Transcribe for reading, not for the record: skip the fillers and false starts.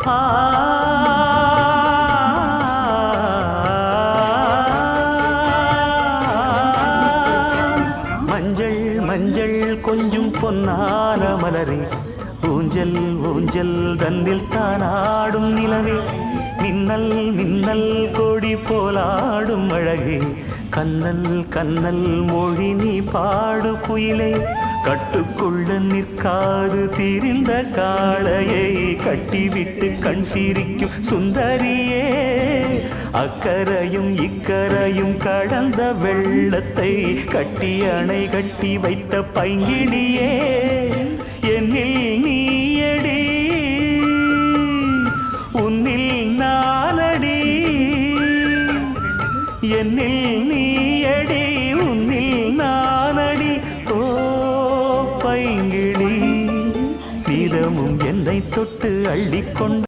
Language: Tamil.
ஆ மஞ்சள் மஞ்சள் கொஞ்சம் பொன்னான மலரே ஊஞ்சல் ஊஞ்சல் தன்னில் தானாடும் நிலவே மின்னல் மின்னல் கொடி போலாடும் அழகே கண்ணல் கண்ணல் மொழி நீ பாடு குயிலே கட்டுக்குள்ள நிற்காது திரிந்த காளையை கட்டிவிட்டு கண் சிரிக்கும் சுந்தரியே அக்கரையும் இக்கரையும் கடந்த வெள்ளத்தை கட்டி அணை கட்டி வைத்த பைங்கிடியே என்னில் நீயடி உன்னில் நானடி என்னில் நீயடி உன்னில் நானடி ஓ பைங்கிடி நிதமும் என்னை தொட்டு அள்ளிக்கொண்டு